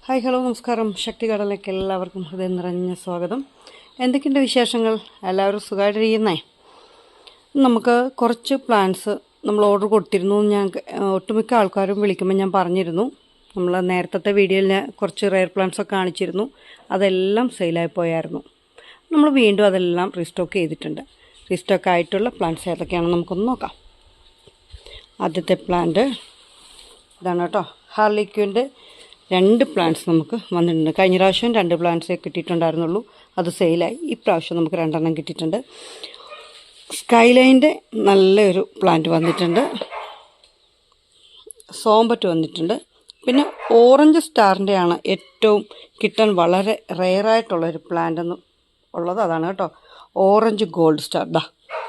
Hi hello നമസ്കാരം. ശക്തി ഗാർഡനിലേക്ക് എല്ലാവർക്കും ഹൃദയം നിറഞ്ഞ സ്വാഗതം. എന്തൊക്കെയുണ്ട് വിശേഷങ്ങൾ? എല്ലാവരും സുഖമായിട്ടിരിക്കുന്നേ. നമുക്ക് കുറച്ച് പ്ലാന്റ്സ് നമ്മൾ ഓർഡർ കൊടുത്തിരുന്നു. ഞാൻ ഒട്ടുമിക്ക ആൾക്കാരും വിളിക്കുമ്പോൾ ഞാൻ പറഞ്ഞിരുന്നു, നമ്മൾ നേരത്തെ വീഡിയോയിൽ കുറച്ച് റെയർ പ്ലാന്റ്സൊക്കെ കാണിച്ചിരുന്നു. അതെല്ലാം സെയിലായി പോയായിരുന്നു. നമ്മൾ വീണ്ടും അതെല്ലാം റീസ്റ്റോക്ക് ചെയ്തിട്ടുണ്ട്. റീസ്റ്റോക്ക് ആയിട്ടുള്ള പ്ലാന്റ്സ് ഏതൊക്കെയാണെന്ന് നമുക്കൊന്ന് നോക്കാം. ആദ്യത്തെ പ്ലാന്റ് ഇതാണ് കേട്ടോ. ഹാർലിക്വിൻ്റെ 2 പ്ലാന്റ്സ് നമുക്ക് വന്നിട്ടുണ്ട്. കഴിഞ്ഞ പ്രാവശ്യം 2 പ്ലാന്റ്സേ കിട്ടിയിട്ടുണ്ടായിരുന്നുള്ളൂ, അത് സെയിലായി. ഇപ്രാവശ്യം നമുക്ക് 2 കിട്ടിയിട്ടുണ്ട്. സ്കൈലൈൻ്റെ നല്ലൊരു പ്ലാന്റ് വന്നിട്ടുണ്ട്. സോംബറ്റ് വന്നിട്ടുണ്ട്. പിന്നെ ഓറഞ്ച് സ്റ്റാറിൻ്റെയാണ് ഏറ്റവും കിട്ടാൻ വളരെ റെയറായിട്ടുള്ളൊരു പ്ലാന്റ് എന്ന് ഉള്ളത്. അതാണ് കേട്ടോ ഓറഞ്ച് ഗോൾഡ് സ്റ്റാർ.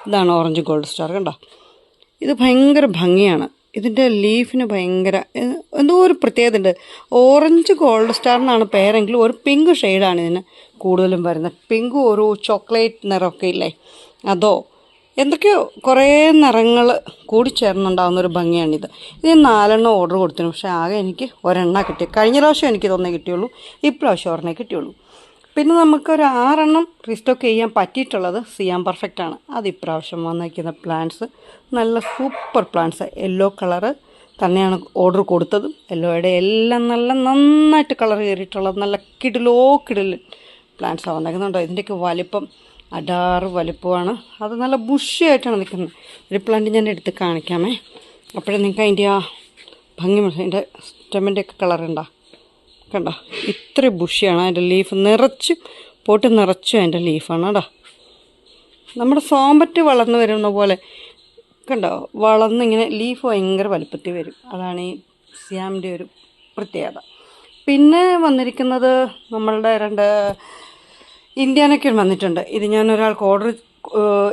ഇതാണ് ഓറഞ്ച് ഗോൾഡ് സ്റ്റാർ. കണ്ടോ, ഇത് ഭയങ്കര ഭംഗിയാണ്. ഇതിൻ്റെ ലീഫിന് ഭയങ്കര എന്തോ ഒരു പ്രത്യേകത ഉണ്ട്. ഓറഞ്ച് ഗോൾഡ് സ്റ്റാർ എന്നാണ് പേരെങ്കിലും ഒരു പിങ്ക് ഷെയ്ഡാണ് ഇതിന് കൂടുതലും വരുന്നത്. പിങ്കും ഒരു ചോക്ലേറ്റ് നിറമൊക്കെ ഇല്ലേ, അതോ എന്തൊക്കെയോ കുറേ നിറങ്ങൾ കൂടി ചേർന്നുണ്ടാകുന്നൊരു ഭംഗിയാണിത്. ഇത് 4 ഓർഡർ കൊടുത്തിരുന്നു, പക്ഷേ ആകെ എനിക്ക് 1 കിട്ടി. കഴിഞ്ഞ പ്രാവശ്യം എനിക്കിതൊന്നേ കിട്ടിയുള്ളൂ, ഇപ്രാവശ്യം 1 കിട്ടിയുള്ളൂ. പിന്നെ നമുക്കൊരു 6 റീസ്റ്റോക്ക് ചെയ്യാൻ പറ്റിയിട്ടുള്ളത് സിയാം പെർഫെക്റ്റ് ആണ്. അത് ഇപ്രാവശ്യം വന്നിരിക്കുന്ന പ്ലാന്റ്സ് നല്ല സൂപ്പർ പ്ലാന്റ്സ്. യെല്ലോ കളറ് തന്നെയാണ് ഓർഡർ കൊടുത്തത്. യെല്ലോയുടെ എല്ലാം നന്നായിട്ട് കളർ കയറിയിട്ടുള്ളത് നല്ല കിടിൽ പ്ലാന്റ്സാണ് വന്നേക്കുന്നുണ്ടോ. ഇതിൻ്റെയൊക്കെ വലിപ്പം അടാറ് വലിപ്പമാണ്. അത് നല്ല ബുഷിയായിട്ടാണ് നിൽക്കുന്നത്. ഒരു പ്ലാന്റ് ഞാൻ എടുത്ത് കാണിക്കാമേ, അപ്പോഴേ നിങ്ങൾക്ക് അതിൻ്റെ ആ ഭംഗി അതിൻ്റെ സ്റ്റെമ്മിൻ്റെയൊക്കെ കളറുണ്ടോ, കണ്ടോ ഇത്ര ബുഷിയാണ്. അതിൻ്റെ ലീഫ് പോട്ട് നിറച്ചും അതിൻ്റെ ലീഫാണ് കേട്ടോ. നമ്മുടെ സോംബറ്റ് വളർന്നു വരുന്ന പോലെ കണ്ടോ, വളർന്നിങ്ങനെ ലീഫ് ഭയങ്കര വലുപ്പത്തിൽ വരും. അതാണ് ഈ സിയാമിൻ്റെ ഒരു പ്രത്യേകത. പിന്നെ വന്നിരിക്കുന്നത് നമ്മളുടെ 2 ഇന്ത്യാനൊക്കെ വന്നിട്ടുണ്ട്. ഇത് ഞാൻ ഒരാൾക്ക് ഓർഡർ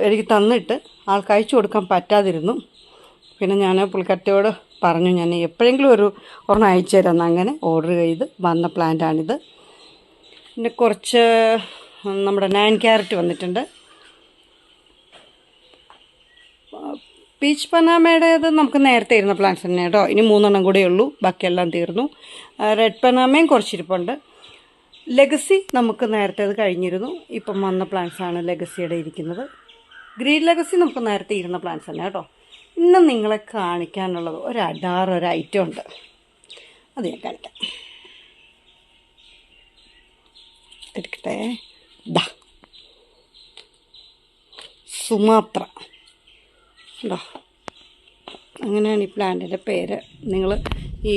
എനിക്ക് തന്നിട്ട് ആൾക്ക് അയച്ചു കൊടുക്കാൻ പറ്റാതിരുന്നു. പിന്നെ ഞാൻ പുള്ളിക്കാരിയോട് പറഞ്ഞു, ഞാൻ എപ്പോഴെങ്കിലും ഒരെണ്ണം അയച്ചു തരാമെന്ന്. അങ്ങനെ ഓർഡർ ചെയ്ത് വന്ന പ്ലാന്റാണിത്. പിന്നെ കുറച്ച് നമ്മുടെ 9 ക്യാരറ്റ് വന്നിട്ടുണ്ട്. പീച്ച് പനാമയുടേത് നമുക്ക് നേരത്തെ ഇരുന്ന പ്ലാന്റ്സ് തന്നെ കേട്ടോ. ഇനി 3 കൂടെ ഉള്ളൂ, ബാക്കിയെല്ലാം തീർന്നു. റെഡ് പനാമയും കുറച്ചിരിപ്പുണ്ട്. ലെഗസി നമുക്ക് നേരത്തെ അത് കഴിഞ്ഞിരുന്നു. ഇപ്പം വന്ന പ്ലാന്റ്സാണ് ലെഗസിയുടെ ഇരിക്കുന്നത്. ഗ്രീൻ ലെഗസി നമുക്ക് നേരത്തെ ഇരുന്ന പ്ലാന്റ്സ് തന്നെ കേട്ടോ. ഇന്ന് നിങ്ങളെ കാണിക്കാനുള്ളത് ഒരു ഐറ്റം ഉണ്ട്, അത് ഞാൻ കാണിക്കാം. എടുക്കട്ടെ. സുമാത്ര ഉണ്ടോ, അങ്ങനെയാണ് ഈ പ്ലാന്റിൻ്റെ പേര്. നിങ്ങൾ ഈ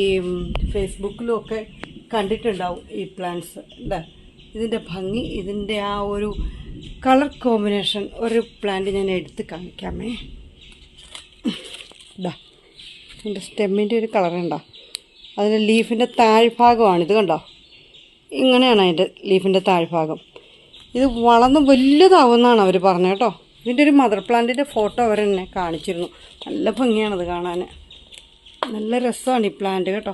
ഫേസ്ബുക്കിലും ഒക്കെ കണ്ടിട്ടുണ്ടാവും ഈ പ്ലാന്റ്സ്. ഇതിൻ്റെ ഭംഗി, ഇതിൻ്റെ ആ ഒരു കളർ കോമ്പിനേഷൻ. ഒരു പ്ലാന്റ് ഞാൻ എടുത്ത് കാണിക്കാമേ. ഇതിൻ്റെ സ്റ്റെമ്മിൻ്റെ ഒരു കളറുണ്ടോ, അതിൻ്റെ ലീഫിൻ്റെ താഴ്ഭാഗമാണിത്. കണ്ടോ, ഇങ്ങനെയാണ് അതിൻ്റെ ലീഫിൻ്റെ താഴ്ഭാഗം. ഇത് വളർന്ന് വലുതാവുമെന്നാണ് അവർ പറഞ്ഞത് കേട്ടോ. ഇതിൻ്റെ ഒരു മദർ പ്ലാന്റിൻ്റെ ഫോട്ടോ അവർ എന്നെ കാണിച്ചിരുന്നു. നല്ല ഭംഗിയാണത് കാണാൻ, നല്ല രസമാണ് ഈ പ്ലാന്റ് കേട്ടോ.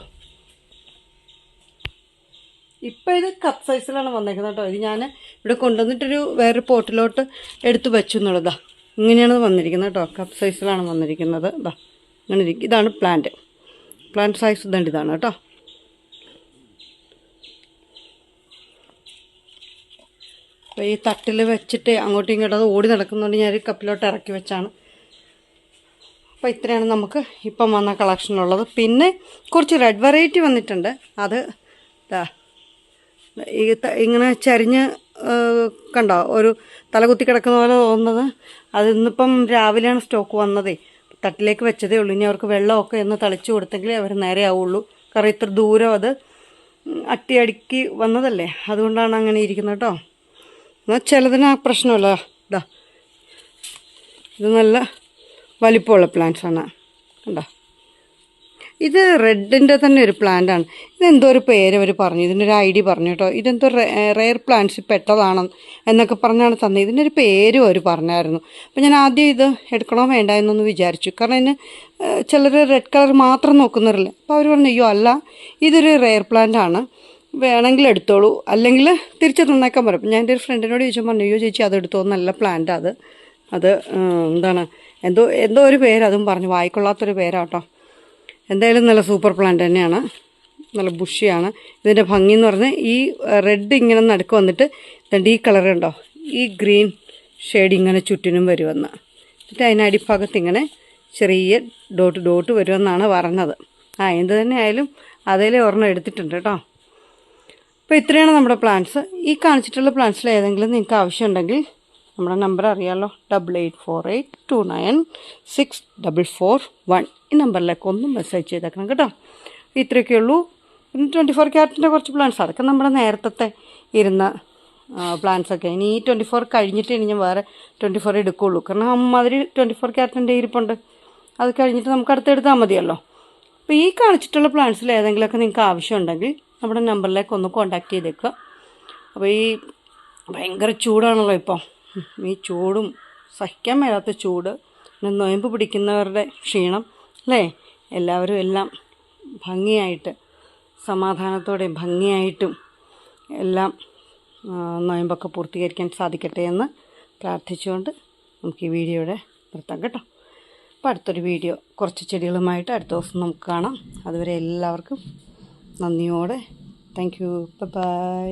ഇപ്പം ഇത് കപ്പ് സൈസിലാണ് വന്നേക്കുന്നത് കേട്ടോ. ഇത് ഞാൻ ഇവിടെ കൊണ്ടുവന്നിട്ടൊരു വേറെ പോട്ടിലോട്ട് എടുത്ത് വെച്ചു എന്നുള്ളതാ. ഇങ്ങനെയാണ് വന്നിരിക്കുന്നത് കേട്ടോ. കപ്പ് സൈസിലാണ് വന്നിരിക്കുന്നത്. അങ്ങനെ ഇരിക്കും. ഇതാണ് പ്ലാന്റ് സൈസ്. ഇതാണ് കേട്ടോ. അപ്പോൾ ഈ തട്ടിൽ വെച്ചിട്ട് അങ്ങോട്ടും ഇങ്ങോട്ടും അത് ഓടി നടക്കുന്നതുകൊണ്ട് ഞാൻ കപ്പിലോട്ട് ഇറക്കി വെച്ചാണ്. അപ്പോൾ ഇത്രയാണ് നമുക്ക് ഇപ്പം വന്ന കളക്ഷനുള്ളത്. പിന്നെ കുറച്ച് റെഡ് വെറൈറ്റി വന്നിട്ടുണ്ട്. അത് ഇങ്ങനെ ചരിഞ്ഞ് കണ്ടോ, ഒരു തലകുത്തി കിടക്കുന്ന പോലെ തോന്നുന്നത്. അത് ഇന്നിപ്പം രാവിലെയാണ് സ്റ്റോക്ക് വന്നതേ. തട്ടിലേക്ക് വെച്ചതേ ഉള്ളൂ. ഇനി അവർക്ക് വെള്ളമൊക്കെ ഒന്ന് തളിച്ചു കൊടുത്തെങ്കിലേ അവർ നേരെ ആവുള്ളൂ. കാരണം ഇത്ര ദൂരം അത് അട്ടിയടുക്കി വന്നതല്ലേ, അതുകൊണ്ടാണ് അങ്ങനെ ഇരിക്കുന്നത് കേട്ടോ. എന്നാൽ ചിലതിന് ആ പ്രശ്നമല്ല. ഇത് നല്ല വലിപ്പമുള്ള പ്ലാന്റ്സാണ് കണ്ടോ. ഇത് റെഡിൻ്റെ തന്നെ ഒരു പ്ലാന്റാണ്. ഇതെന്തോ ഒരു പേര് അവർ പറഞ്ഞു, ഇതിൻ്റെ ഒരു ഐഡി പറഞ്ഞു കേട്ടോ. ഇതെന്തോ റെയർ പ്ലാന്റ്സിൽ പെട്ടതാണ് എന്നൊക്കെ പറഞ്ഞാണ് തന്നത്. ഇതിൻ്റെ ഒരു പേരും അവർ പറഞ്ഞായിരുന്നു. അപ്പോൾ ഞാൻ ആദ്യം ഇത് എടുക്കണോ വേണ്ട എന്നൊന്ന് വിചാരിച്ചു. കാരണം ഇതിന് ചിലർ റെഡ് കളർ മാത്രം നോക്കുന്നവരല്ലേ. അപ്പോൾ അവർ പറഞ്ഞു, അയ്യോ അല്ല, ഇതൊരു റെയർ പ്ലാന്റ് ആണ്, വേണമെങ്കിൽ എടുത്തോളൂ, അല്ലെങ്കിൽ തിരിച്ച് തന്നേക്കാൻ പറയും. അപ്പം ഞാൻ എൻ്റെ ഒരു ഫ്രണ്ടിനോട് ചോദിച്ചാൽ പറഞ്ഞു, അയ്യോ ചേച്ചി അതെടുത്തോ, നല്ല പ്ലാന്റ് അത് എന്താണ് എന്തോ ഒരു പേര് അതും പറഞ്ഞു, വായിക്കൊള്ളാത്തൊരു പേരാട്ടോ. എന്തായാലും നല്ല സൂപ്പർ പ്ലാന്റ് തന്നെയാണ്. നല്ല ബുഷിയാണ്. ഇതിൻ്റെ ഭംഗി എന്ന് പറഞ്ഞാൽ ഈ റെഡ് ഇങ്ങനെ നടുക്ക് വന്നിട്ട് രണ്ട് ഈ കളർ ഉണ്ടോ, ഈ ഗ്രീൻ ഷെയ്ഡ് ഇങ്ങനെ ചുറ്റിനും വരുമെന്ന്. എന്നിട്ട് അതിന് അടിഭാഗത്ത് ഇങ്ങനെ ചെറിയ ഡോട്ട് വരുമെന്നാണ് പറഞ്ഞത്. എന്ത് തന്നെ ആയാലും അതിലെ ഒരെണ്ണം എടുത്തിട്ടുണ്ട് കേട്ടോ. അപ്പോൾ ഇത്രയാണ് നമ്മുടെ പ്ലാൻസ്. ഈ കാണിച്ചിട്ടുള്ള പ്ലാൻസിൽ ഏതെങ്കിലും നിങ്ങൾക്ക് ആവശ്യമുണ്ടെങ്കിൽ നമ്മുടെ നമ്പർ അറിയാമല്ലോ, 8848296441. ഈ നമ്പറിലേക്ക് ഒന്ന് മെസ്സേജ് ചെയ്തേക്കണം കേട്ടോ. ഇത്രയൊക്കെ ഉള്ളൂ. പിന്നെ 24 ക്യാരറ്റിൻ്റെ കുറച്ച് പ്ലാൻസ്, അതൊക്കെ നമ്മുടെ നേരത്തെ ഇരുന്ന പ്ലാൻസൊക്കെ. ഇനി ഈ 24 കഴിഞ്ഞിട്ട് ഇനി ഞാൻ വേറെ 24 എടുക്കുകയുള്ളൂ. കാരണം അമ്മാതിരി 24 ക്യാരറ്റിൻ്റെ ഇരിപ്പുണ്ട്. അത് കഴിഞ്ഞിട്ട് നമുക്ക് അടുത്തെടുത്താൽ മതിയല്ലോ. അപ്പോൾ ഈ കാണിച്ചിട്ടുള്ള പ്ലാൻസിൽ ഏതെങ്കിലുമൊക്കെ നിങ്ങൾക്ക് ആവശ്യമുണ്ടെങ്കിൽ നമ്മുടെ നമ്പറിലേക്ക് ഒന്ന് കോൺടാക്ട് ചെയ്തേക്കുക. അപ്പോൾ ഈ ഭയങ്കര ചൂടാണല്ലോ ഇപ്പം. ഈ ചൂടും സഹിക്കാൻ മേലാത്ത ചൂട്, പിന്നെ നൊയമ്പ് പിടിക്കുന്നവരുടെ ക്ഷീണം അല്ലേ, എല്ലാവരും എല്ലാം ഭംഗിയായിട്ട് സമാധാനത്തോടെയും ഭംഗിയായിട്ടും എല്ലാം നൊയമ്പൊക്കെ പൂർത്തീകരിക്കാൻ സാധിക്കട്ടെ എന്ന് പ്രാർത്ഥിച്ചുകൊണ്ട് നമുക്ക് ഈ വീഡിയോയുടെ നിർത്താം കേട്ടോ. അപ്പോൾ അടുത്തൊരു വീഡിയോ കുറച്ച് ചെടികളുമായിട്ട് അടുത്ത ദിവസം നമുക്ക് കാണാം. അതുവരെ എല്ലാവർക്കും നന്ദിയോടെ താങ്ക് യു. ബൈ.